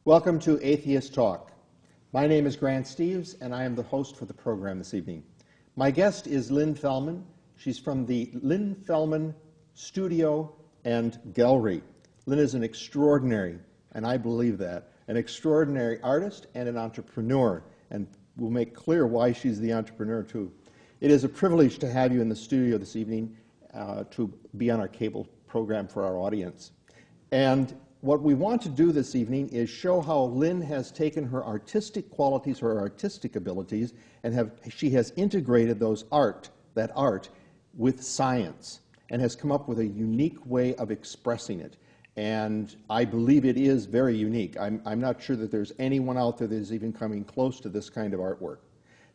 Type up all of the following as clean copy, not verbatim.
Welcome to Atheists Talk. My name is Grant Steves, and I am the host for the program this evening. My guest is Lynn Fellman. She's from the Lynn Fellman Studio and Gallery. Lynn is an extraordinary, and I believe that, an extraordinary artist and an entrepreneur, and we'll make clear why she's the entrepreneur too. It is a privilege to have you in the studio this evening to be on our cable program for our audience. And what we want to do this evening is show how Lynn has taken her artistic qualities, her artistic abilities, and she has integrated that art with science and has come up with a unique way of expressing it. And I believe it is very unique. I'm not sure that there's anyone out there that is even coming close to this kind of artwork.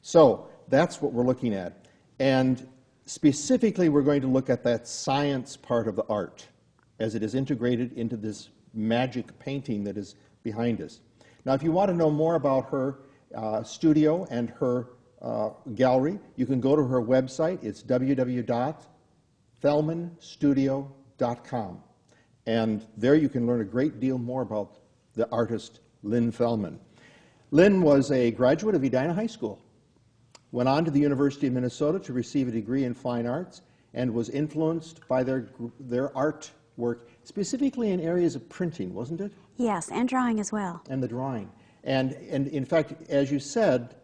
So that's what we're looking at. And specifically, we're going to look at that science part of the art as it is integrated into this magic painting that is behind us. Now, if you want to know more about her studio and her gallery, you can go to her website. It's www.fellmanstudio.com. And there you can learn a great deal more about the artist Lynn Fellman. Lynn was a graduate of Edina High School, went on to the University of Minnesota to receive a degree in fine arts, and was influenced by their artwork, specifically in areas of printing, wasn't it? Yes, and drawing as well. And the drawing. And in fact, as you said,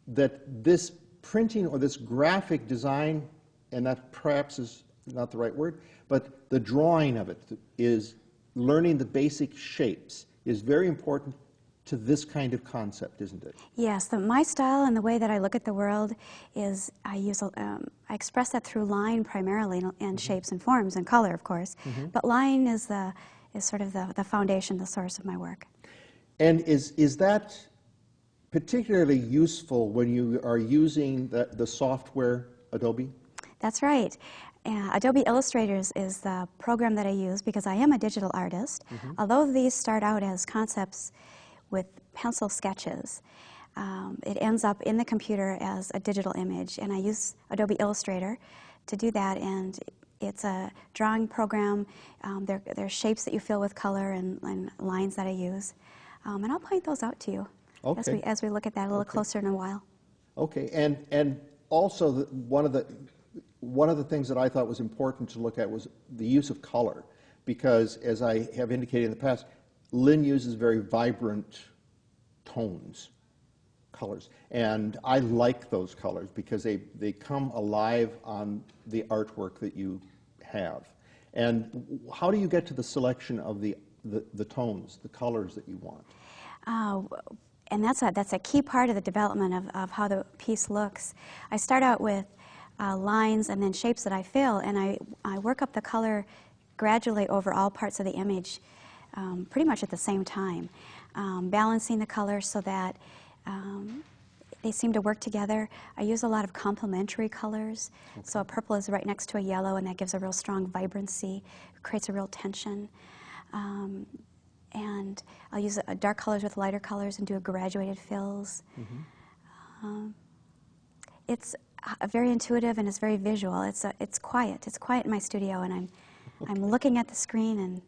that this printing or this graphic design, and that perhaps is not the right word, but the drawing of it is learning the basic shapes is very important to this kind of concept, isn't it? Yes, my style and the way that I look at the world is I express that through line primarily, and shapes and forms and color, of course. But line is sort of the foundation, the source of my work. And is that particularly useful when you are using the software Adobe? That's right. Adobe Illustrator is the program that I use because I am a digital artist. Although these start out as concepts with pencil sketches, it ends up in the computer as a digital image, and I use Adobe Illustrator to do that. And it's a drawing program. There are shapes that you fill with color and lines that I use, and I'll point those out to you as we look at that a little closer in a while. Okay, and also one of the things that I thought was important to look at was the use of color, because as I have indicated in the past, Lynn uses very vibrant tones, colors, and I like those colors because they come alive on the artwork that you have. And how do you get to the selection of the tones, the colors that you want? And that's a key part of the development of how the piece looks. I start out with lines and then shapes that I fill, and I work up the color gradually over all parts of the image, pretty much at the same time, balancing the colors so that they seem to work together. I use a lot of complementary colors, so a purple is right next to a yellow, and that gives a real strong vibrancy, creates a real tension. And I'll use dark colors with lighter colors and do a graduated fills. It's very intuitive and it's very visual. It's quiet. It's quiet in my studio, and I'm looking at the screen and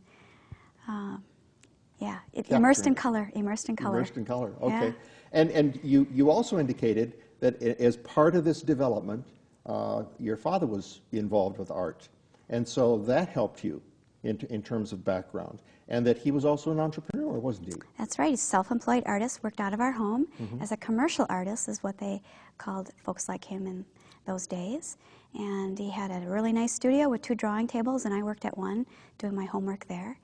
yeah, immersed in color. Immersed in color. Immersed in color. Okay. Yeah. And you also indicated that as part of this development, your father was involved with art, and so that helped you in terms of background, and that he was also an entrepreneur, wasn't he? That's right. He's a self-employed artist, worked out of our home as a commercial artist, is what they called folks like him in those days. And he had a really nice studio with 2 drawing tables, and I worked at one doing my homework there.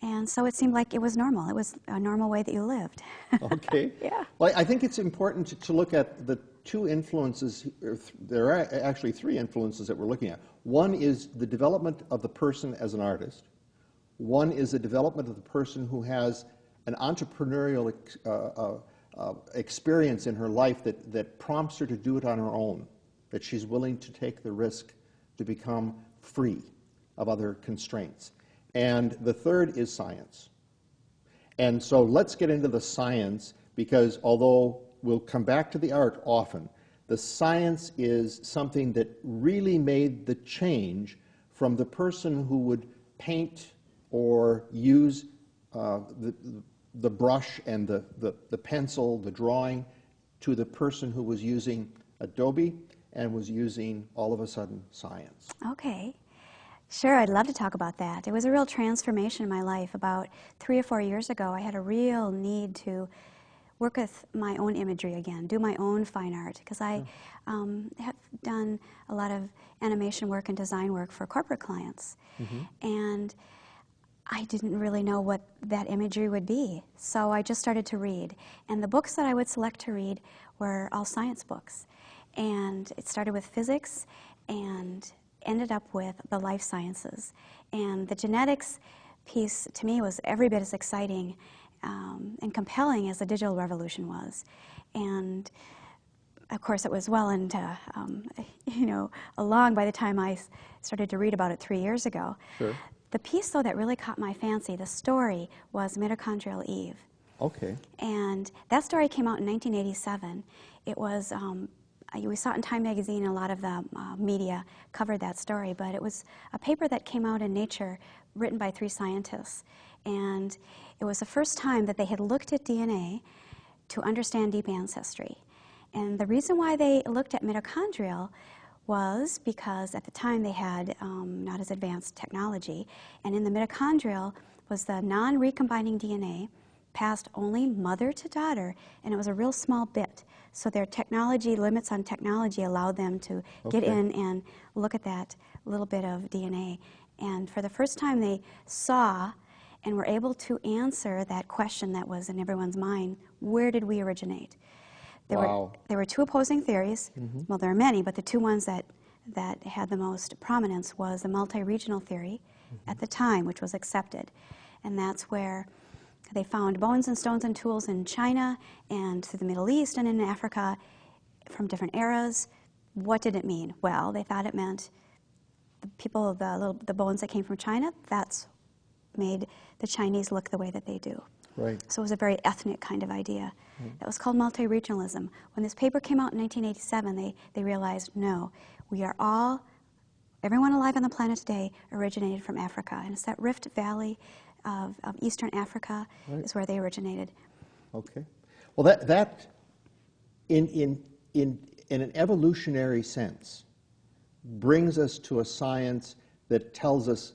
And so it seemed like it was normal. It was a normal way that you lived. Okay. Yeah. Well, I think it's important to look at the 2 influences. There are actually 3 influences that we're looking at. One is the development of the person as an artist. One is the development of the person who has an entrepreneurial experience in her life that prompts her to do it on her own, that she's willing to take the risk to become free of other constraints. And the third is science. And so let's get into the science, because although we'll come back to the art often, the science is something that really made the change from the person who would paint or use the brush and the pencil, the drawing, to the person who was using Adobe and was using, all of a sudden, science. Okay. Sure, I'd love to talk about that. It was a real transformation in my life. About 3 or 4 years ago, I had a real need to work with my own imagery again, do my own fine art, because I have done a lot of animation work and design work for corporate clients. And I didn't really know what that imagery would be, so I just started to read. And the books that I would select to read were all science books. And it started with physics and ended up with the life sciences. And the genetics piece, to me, was every bit as exciting and compelling as the digital revolution was. And of course, it was well into, along by the time I started to read about it 3 years ago. Sure. The piece, though, that really caught my fancy, the story, was Mitochondrial Eve. Okay. And that story came out in 1987. It was, we saw it in Time magazine, and a lot of the media covered that story, but it was a paper that came out in Nature written by 3 scientists. And it was the first time that they had looked at DNA to understand deep ancestry. And the reason why they looked at mitochondrial was because at the time they had not as advanced technology, and in the mitochondrial was the non-recombining DNA passed only mother to daughter, and it was a real small bit. So their technology, limits on technology, allowed them to get in and look at that little bit of DNA. And for the first time they saw and were able to answer that question that was in everyone's mind: where did we originate? There were 2 opposing theories. Well, there are many, but the 2 ones that had the most prominence was the multi-regional theory at the time, which was accepted. And that's where they found bones and stones and tools in China and through the Middle East and in Africa from different eras. What did it mean? Well, they thought it meant the people, the bones that came from China, that's made the Chinese look the way that they do. Right. So it was a very ethnic kind of idea. That was called multi-regionalism. When this paper came out in 1987, they realized, no, we are all, everyone alive on the planet today originated from Africa. And it's that Rift Valley of Eastern Africa is where they originated. Okay. Well, that in an evolutionary sense, brings us to a science that tells us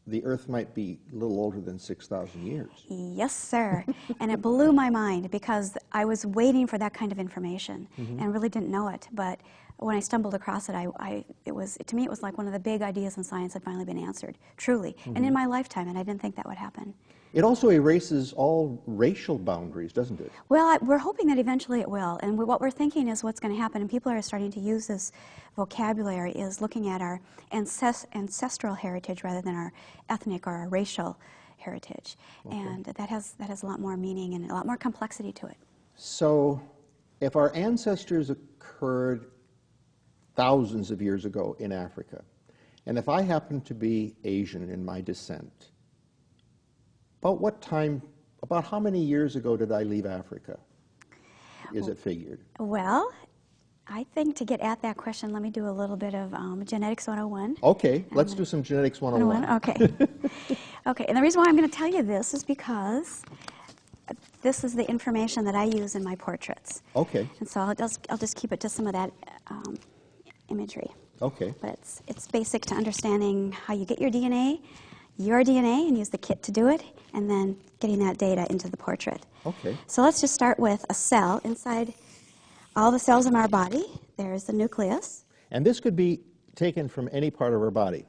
the Earth might be a little older than 6,000 years. Yes, sir. And it blew my mind because I was waiting for that kind of information and really didn't know it. But when I stumbled across it, to me it was like one of the big ideas in science had finally been answered, truly, and in my lifetime, and I didn't think that would happen. It also erases all racial boundaries, doesn't it? Well, we're hoping that eventually it will, and what we're thinking is what's going to happen, and people are starting to use this vocabulary, is looking at our ancestral heritage rather than our ethnic or our racial heritage, and that has a lot more meaning and a lot more complexity to it. So, if our ancestors occurred thousands of years ago in Africa, and if I happen to be Asian in my descent, about how many years ago did I leave Africa, is it figured? Well, I think to get at that question, let me do a little bit of Genetics 101. Okay, let's do some Genetics 101. Okay. Okay, and the reason why I'm going to tell you this is because this is the information that I use in my portraits. Okay. And so I'll just keep it to some of that imagery. Okay. But it's basic to understanding how you get your DNA, and use the kit to do it, and then getting that data into the portrait. Okay. So let's just start with a cell. Inside all the cells in our body, there's the nucleus. And this could be taken from any part of our body?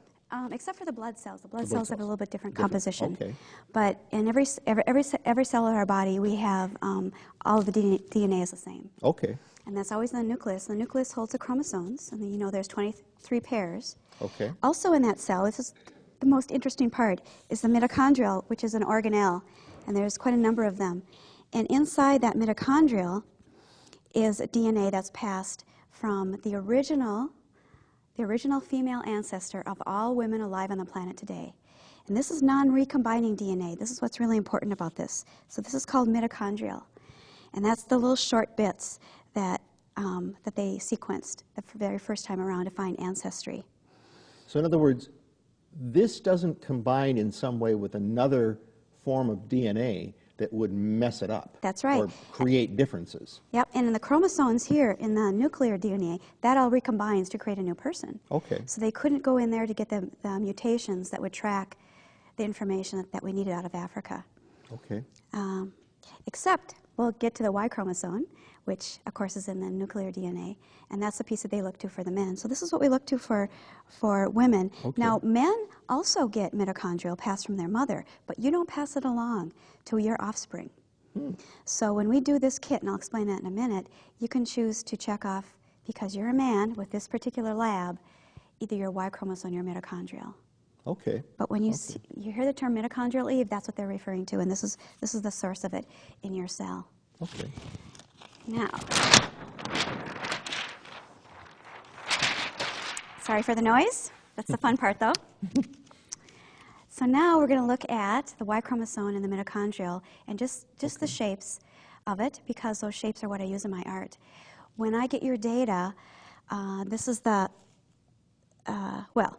Except for the blood cells. The blood cells have a little bit different composition. Okay. But in every cell in our body, we have all of the DNA is the same. Okay. And that's always in the nucleus. The nucleus holds the chromosomes, and then you know there's 23 pairs. Okay. Also in that cell, this is the most interesting part, is the mitochondrial, which is an organelle, and there's quite a number of them. And inside that mitochondrial is DNA that's passed from the original female ancestor of all women alive on the planet today. And this is non-recombining DNA. This is what's really important about this. So this is called mitochondrial. And that's the little short bits that they sequenced the very first time around to find ancestry. So in other words, this doesn't combine in some way with another form of DNA. that would mess it up. That's right. Or create differences. Yep, and in the chromosomes here, in the nuclear DNA, that all recombines to create a new person. Okay. So they couldn't go in there to get the mutations that would track the information that we needed out of Africa. Okay. Except, we'll get to the Y chromosome, which of course is in the nuclear DNA, and that's the piece that they look to for the men. So this is what we look to for women. Okay. Now, men also get mitochondrial passed from their mother, but you don't pass it along to your offspring. So when we do this kit, and I'll explain that in a minute, you can choose to check off, because you're a man with this particular lab, either your Y chromosome or your mitochondrial. Okay. But when you you hear the term mitochondrial Eve, that's what they're referring to, and this is the source of it in your cell. Okay. Now, sorry for the noise. That's the fun part, though. So now we're going to look at the Y chromosome and the mitochondrial, and just the shapes of it, because those shapes are what I use in my art. When I get your data, this is the well,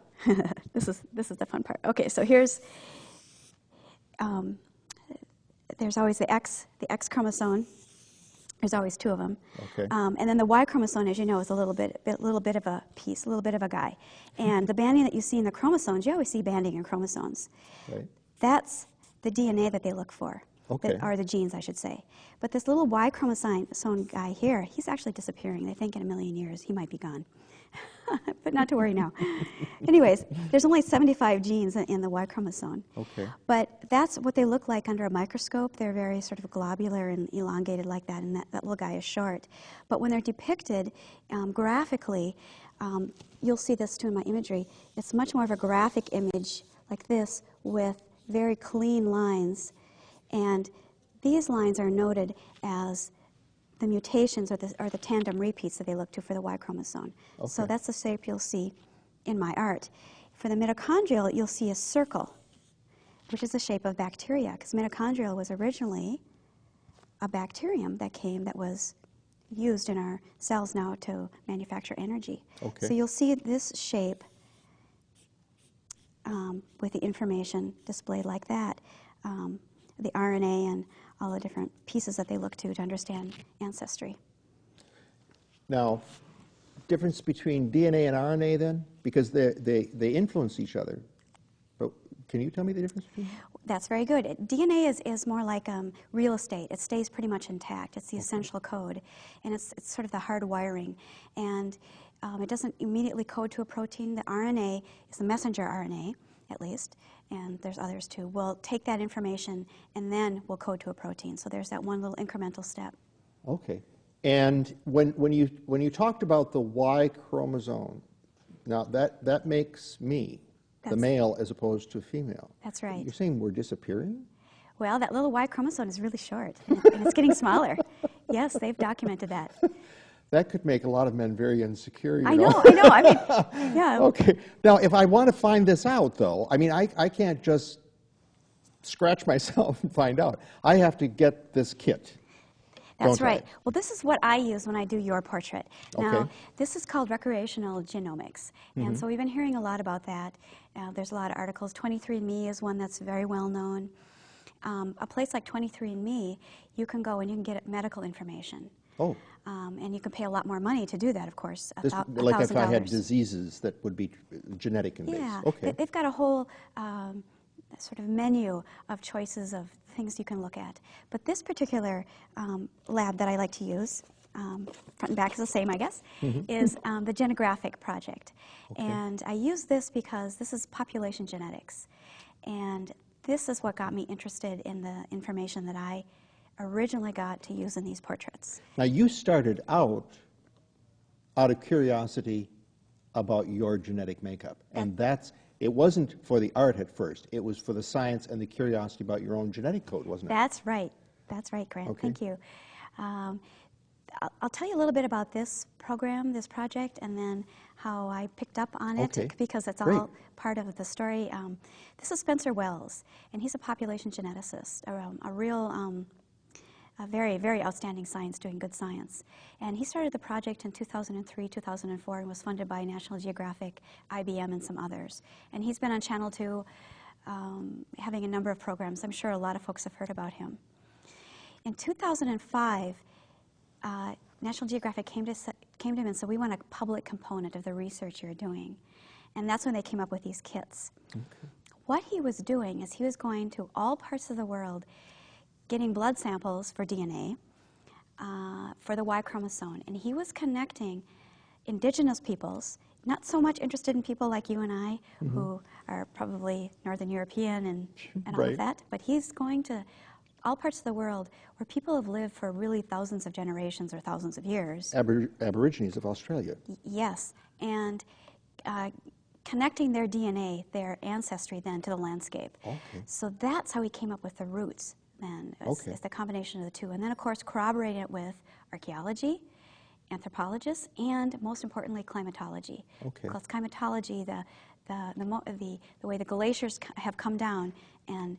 this is the fun part. Okay, so here's there's always the X chromosome. There's always two of them. Okay. And then the Y chromosome, as you know, is a little bit of a piece, a little bit of a guy. And the banding that you see in the chromosomes, you always see banding in chromosomes. Right. That's the DNA that they look for. Okay. Or the genes, I should say. But this little Y chromosome guy here, he's actually disappearing. They think in 1,000,000 years he might be gone. But not to worry now. Anyways, there's only 75 genes in the Y chromosome. Okay. But that's what they look like under a microscope. They're very sort of globular and elongated like that, and that little guy is short. But when they're depicted graphically, you'll see this too in my imagery, it's much more of a graphic image like this with very clean lines. And these lines are noted as the mutations or the tandem repeats that they look to for the Y chromosome. Okay. So that's the shape you'll see in my art. For the mitochondrial, you'll see a circle, which is the shape of bacteria, because mitochondrial was originally a bacterium that was used in our cells now to manufacture energy. Okay. So you'll see this shape with the information displayed like that, the RNA and all the different pieces that they look to understand ancestry. Now, difference between DNA and RNA then? Because they influence each other. But can you tell me the difference between them? That's very good. DNA is more like real estate. It stays pretty much intact. It's the essential code, and it's sort of the hard wiring. And it doesn't immediately code to a protein. The RNA is the messenger RNA, at least, and there's others too. We'll take that information and then we'll code to a protein. So there's that one little incremental step. Okay. And when you talked about the Y chromosome, now that makes me the male as opposed to female. That's right. You're saying we're disappearing? Well, that little Y chromosome is really short, and it's getting smaller. Yes, they've documented that. That could make a lot of men very insecure, you I know. know. I mean, yeah. Okay. Now, if I want to find this out, though, I mean, I can't just scratch myself and find out. I have to get this kit. That's right. Well, this is what I use when I do your portrait. Now, Okay. this is called recreational genomics, and so we've been hearing a lot about that. There's a lot of articles. 23andMe is one that's very well known. A place like 23andMe, you can go and you can get medical information. Oh. And you can pay a lot more money to do that, of course. Like if I had diseases that would be genetic in base. Yeah. Okay. They've got a whole sort of menu of choices of things you can look at. But this particular lab that I like to use, front and back is the same, I guess, is the Genographic project. Okay. And I use this because this is population genetics. And this is what got me interested in the information that I originally got to use in these portraits. Now, you started out of curiosity about your genetic makeup, and it wasn't for the art at first. It was for the science and the curiosity about your own genetic code, wasn't it? That's right. That's right, Grant. Okay. Thank you. I'll tell you a little bit about this program, this project, and then how I picked up on it, Okay. because it's Great. all part of the story. This is Spencer Wells, and he's a population geneticist, a real, a very, very outstanding science, doing good science. And he started the project in 2003, 2004, and was funded by National Geographic, IBM, and some others. And he's been on Channel 2, having a number of programs. I'm sure a lot of folks have heard about him. In 2005, National Geographic came to him and said, we want a public component of the research you're doing. And that's when they came up with these kits. Okay. What he was doing is he was going to all parts of the world, getting blood samples for DNA, for the Y chromosome. And he was connecting indigenous peoples, not so much interested in people like you and I, who are probably Northern European and all of that, but he's going to all parts of the world where people have lived for really thousands of generations or thousands of years. Aborigines of Australia. Yes, and connecting their DNA, their ancestry then to the landscape. Okay. So that's how he came up with the roots then, is the combination of the two. And then of course corroborating it with archaeology, anthropologists, and most importantly climatology. Okay. Because climatology, the way the glaciers have come down and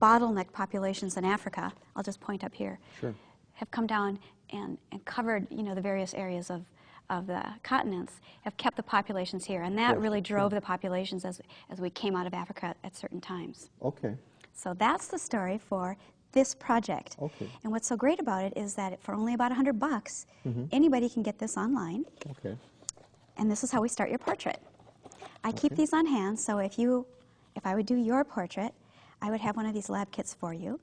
bottleneck populations in Africa, I'll just point up here, have come down and covered, you know, the various areas of the continents, have kept the populations here, and that really drove the populations as we came out of Africa at certain times. Okay. So that's the story for this project. Okay. And what's so great about it is that for only about $100, anybody can get this online. Okay. And this is how we start your portrait. I keep these on hand, so if I would do your portrait, I would have one of these lab kits for you.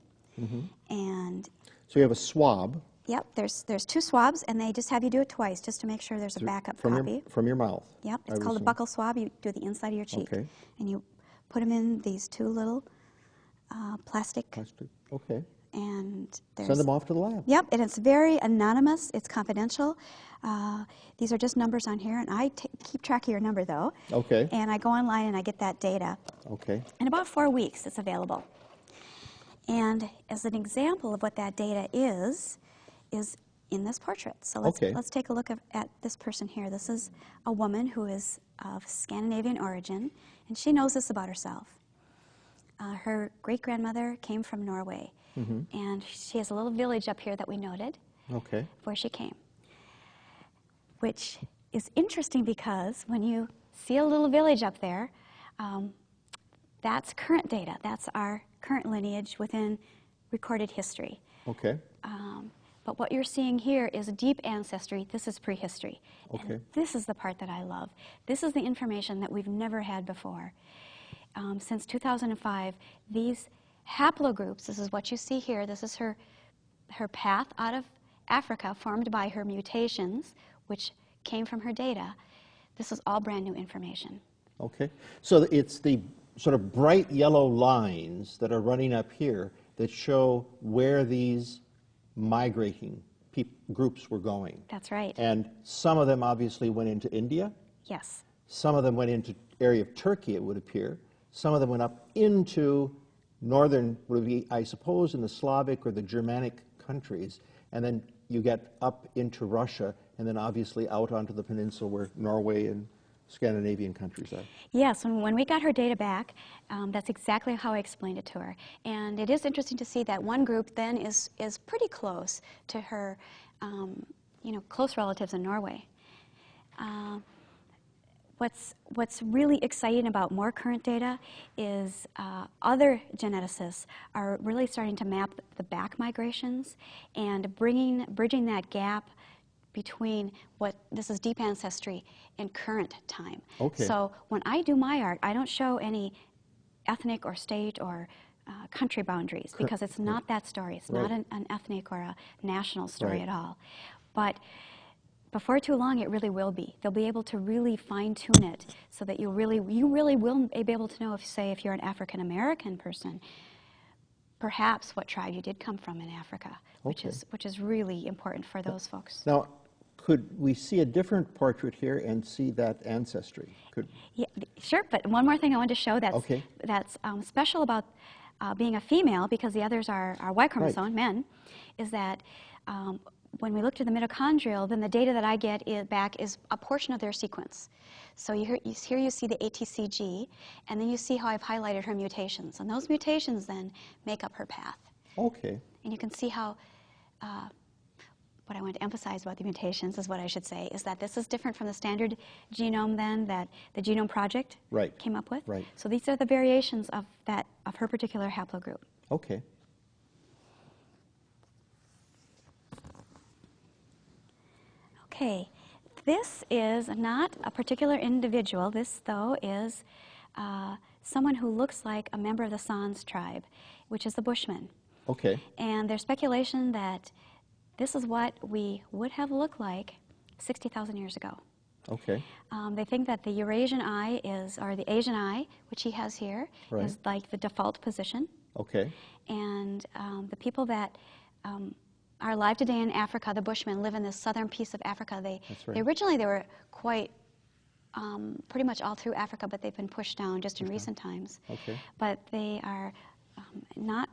And so you have a swab. Yep, there's 2 swabs, and they just have you do it twice, just to make sure there's a backup copy. From your mouth. Yep, it's called a buccal swab. You do the inside of your cheek. Okay. And you put them in these 2 little plastic. Okay. And send them off to the lab. Yep, and it's very anonymous. It's confidential. These are just numbers on here, and I keep track of your number, though. Okay. And I go online and I get that data. Okay. In about 4 weeks, it's available. And as an example of what that data is in this portrait. So let's take a look at this person here. This is a woman who is of Scandinavian origin, and she knows this about herself. Her great-grandmother came from Norway, and she has a little village up here that we noted where she came, which is interesting because when you see a little village up there, that's current data. That's our current lineage within recorded history. Okay. But what you're seeing here is deep ancestry. This is prehistory. Okay. And this is the part that I love. This is the information that we've never had before. Since 2005, these haplogroups, this is what you see here, this is her path out of Africa formed by her mutations, which came from her data. This is all brand new information. Okay. So it's the sort of bright yellow lines that are running up here that show where these migrating groups were going. That's right. And some of them obviously went into India. Yes. Some of them went into area of Turkey, it would appear. Some of them went up into northern, would be, I suppose, in the Slavic or the Germanic countries. And then you get up into Russia, and then obviously out onto the peninsula where Norway and Scandinavian countries are. Yes, when we got her data back, that's exactly how I explained it to her. And it is interesting to see that one group then is pretty close to her, close relatives in Norway. What's really exciting about more current data is other geneticists are really starting to map the back migrations and bridging that gap between this is deep ancestry in current time. Okay. So when I do my art, I don't show any ethnic or state or country boundaries because it's not that story. It's not an ethnic or a national story at all. But before too long, it really will be. They'll be able to really fine-tune it so that you really will be able to know if you're an African-American person, perhaps what tribe you did come from in Africa, which is really important for those folks. Now, could we see a different portrait here and see that ancestry? Yeah, sure, but one more thing I wanted to show that's special about being a female, because the others are Y chromosome, men, is that when we look to the mitochondrial, then the data that I get back is a portion of their sequence. So here you see the ATCG, and then you see how I've highlighted her mutations. And those mutations then make up her path. Okay. And you can see how, what I want to emphasize about the mutations is what I should say, is that this is different from the standard genome then that the Genome Project came up with. Right. So these are the variations of her particular haplogroup. Okay. Okay, this is not a particular individual. This, though, is someone who looks like a member of the Sans tribe, which is the Bushmen. Okay. And there's speculation that this is what we would have looked like 60,000 years ago. Okay. They think that the Eurasian eye is, or the Asian eye, which he has here, Right. is like the default position. Okay. And the people that are alive today in Africa, the Bushmen, live in this southern piece of Africa. That's right. Originally they were quite pretty much all through Africa, but they've been pushed down just in recent times. Okay. But they are not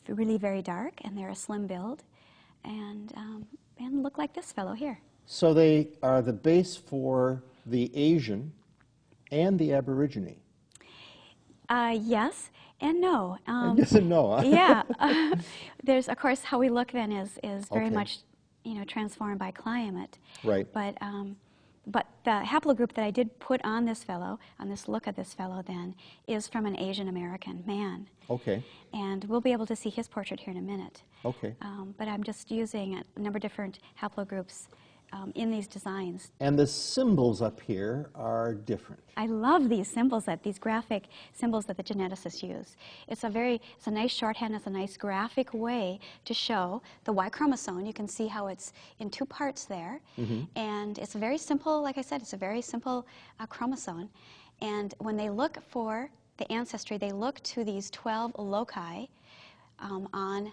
really very dark, and they're a slim build, and look like this fellow here. So they are the base for the Asian and the Aborigine. Yes and no. Yes and no. Huh? Yeah. There's, of course, how we look then is very Okay. much, transformed by climate. Right. But the haplogroup that I did put on this fellow, on this look of this fellow then, is from an Asian American man. Okay. And we'll be able to see his portrait here in a minute. Okay. But I'm just using a number of different haplogroups in these designs. And the symbols up here are different. I love these symbols, these graphic symbols that the geneticists use. It's a nice shorthand, it's a nice graphic way to show the Y chromosome. You can see how it's in two parts there. Mm-hmm. And it's very simple, like I said, it's a very simple chromosome. And when they look for the ancestry, they look to these 12 loci on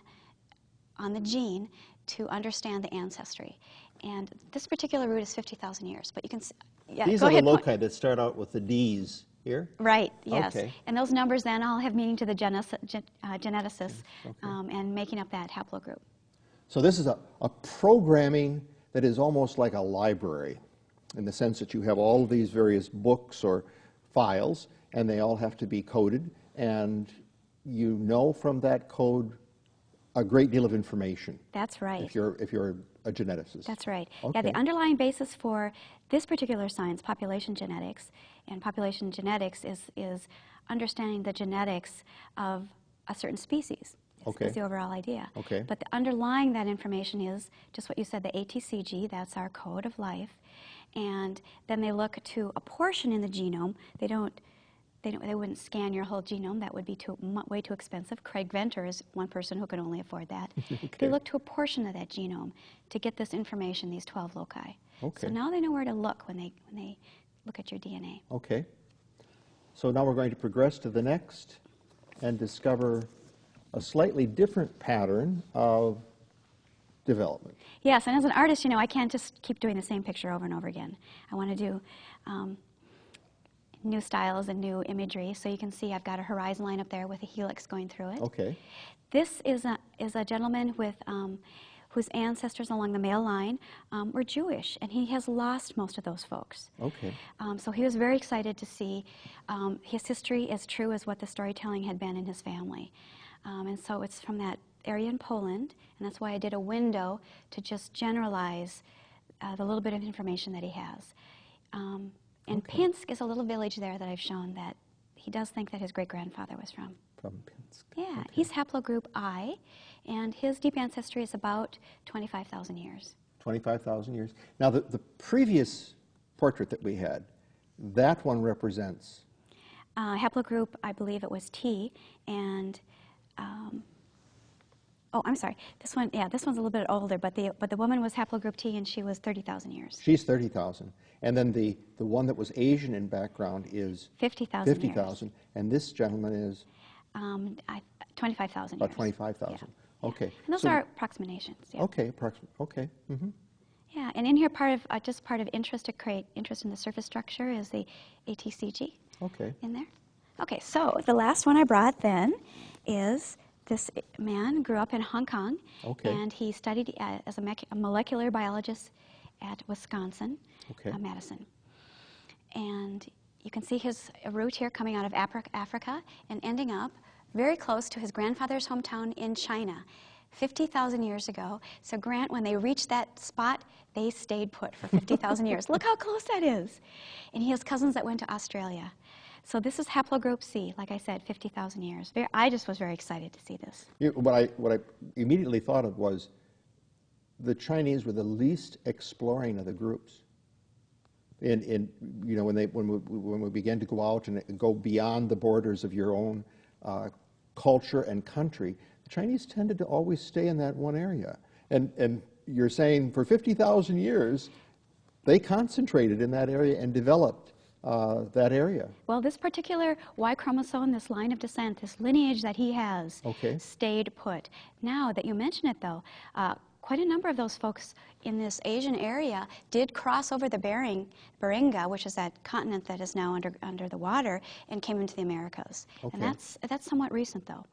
the gene to understand the ancestry. And this particular route is 50,000 years, but you can see, yeah, These go are ahead, the loci that start out with the D's here? Right, yes. Okay. And those numbers then all have meaning to the geneticists Okay. and making up that haplogroup. So this is a programming that is almost like a library in the sense that you have all of these various books or files, and they all have to be coded, and you know from that code a great deal of information. That's right. If you're a geneticist. That's right. Okay. Yeah, the underlying basis for this particular science, population genetics, and population genetics is understanding the genetics of a certain species. Okay. Is the overall idea. Okay. But the underlying that information is just what you said, the ATCG, that's our code of life. And then they look to a portion in the genome. They wouldn't scan your whole genome. That would be way too expensive. Craig Venter is one person who can only afford that. Okay. They look to a portion of that genome to get this information, these 12 loci. Okay. So now they know where to look when they look at your DNA. Okay. So now we're going to progress to the next and discover a slightly different pattern of development. Yes, and as an artist, I can't just keep doing the same picture over and over again. I want to do new styles and new imagery. So you can see I've got a horizon line up there with a helix going through it. Okay. This is a gentleman with whose ancestors along the male line were Jewish, and he has lost most of those folks. Okay. So he was very excited to see his history as true as what the storytelling had been in his family. And so it's from that area in Poland, and that's why I did a window to just generalize the little bit of information that he has. And Okay. Pinsk is a little village there that I've shown that he does think that his great-grandfather was from. From Pinsk. Yeah, Okay. he's haplogroup I, and his deep ancestry is about 25,000 years. 25,000 years. Now, the previous portrait that we had, that one represents, Haplogroup, I believe it was T, and oh, I'm sorry. This one, yeah, this one's a little bit older, but the woman was haplogroup T, and she was 30,000 years. she's 30,000. And then the one that was Asian in background is 50,000 50,000. And this gentleman is 25,000 about years. 25,000. Yeah. Okay. And those So- are approximations. Yeah. Okay, okay. Mm-hmm. Yeah, and in here, just part of interest to create interest in the surface structure is the ATCG Okay. in there. Okay, so the last one I brought then is this man grew up in Hong Kong, Okay. and he studied as a molecular biologist at Wisconsin, Okay. Madison. And you can see his route here coming out of Africa and ending up very close to his grandfather's hometown in China, 50,000 years ago. So Grant, when they reached that spot, they stayed put for 50,000 years. Look how close that is. And he has cousins that went to Australia. So this is haplogroup C, like I said, 50,000 years. I just was very excited to see this. What I immediately thought of was the Chinese were the least exploring of the groups. You know, when we began to go out and go beyond the borders of your own culture and country, the Chinese tended to always stay in that one area. And you're saying for 50,000 years, they concentrated in that area and developed that area. Well, this particular Y chromosome, this line of descent, this lineage that he has, stayed put. Now that you mention it, though, quite a number of those folks in this Asian area did cross over the Beringa, which is that continent that is now under the water, and came into the Americas. And that's somewhat recent, though.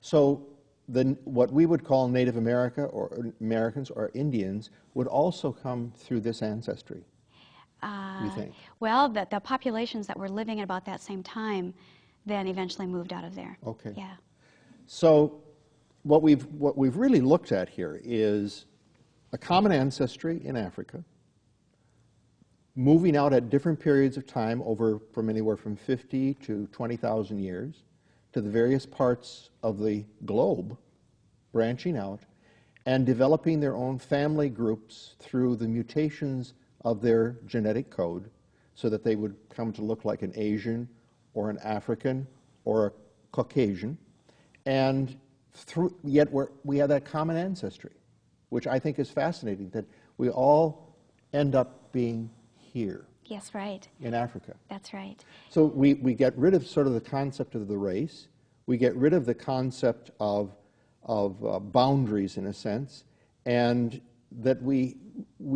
So then what we would call Native America or Americans or Indians would also come through this ancestry, you think? Well, the populations that were living at about that same time then eventually moved out of there. Okay. Yeah. So what we've really looked at here is a common ancestry in Africa, moving out at different periods of time from anywhere from 50 to 20,000 years to the various parts of the globe, branching out and developing their own family groups through the mutations of their genetic code so that they would come to look like an Asian or an African or a Caucasian. And yet we have that common ancestry, which I think is fascinating, that we all end up being here. Yes, right. In Africa. That's right. So we get rid of sort of the concept of the race. We get rid of the concept of boundaries, in a sense, and that we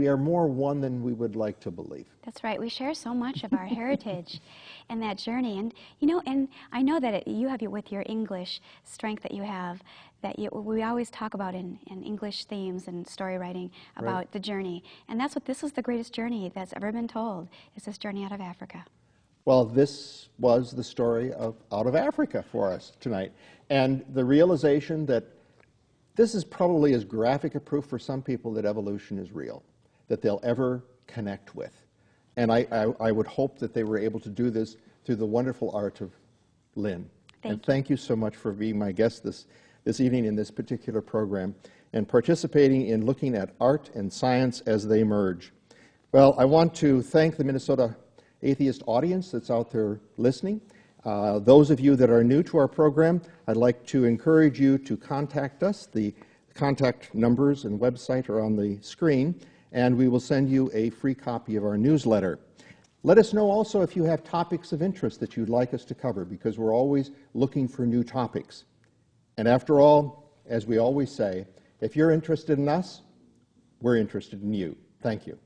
are more one than we would like to believe. That's right. We share so much of our heritage and that journey. And, you know, and I know that you have, with your English strength that you have, that we always talk about in English themes and story writing about the journey. And this is the greatest journey that's ever been told, is this journey out of Africa. Well, this was the story of out of Africa for us tonight. And the realization that this is probably as graphic a proof for some people that evolution is real, that they'll ever connect with. And I would hope that they were able to do this through the wonderful art of Lynn. Thank you so much for being my guest this evening in this particular program and participating in looking at art and science as they merge. Well, I want to thank the Minnesota Atheist audience that's out there listening. Those of you that are new to our program, I'd like to encourage you to contact us. The contact numbers and website are on the screen, and we will send you a free copy of our newsletter. Let us know also if you have topics of interest that you'd like us to cover, because we're always looking for new topics. And after all, as we always say, if you're interested in us, we're interested in you. Thank you.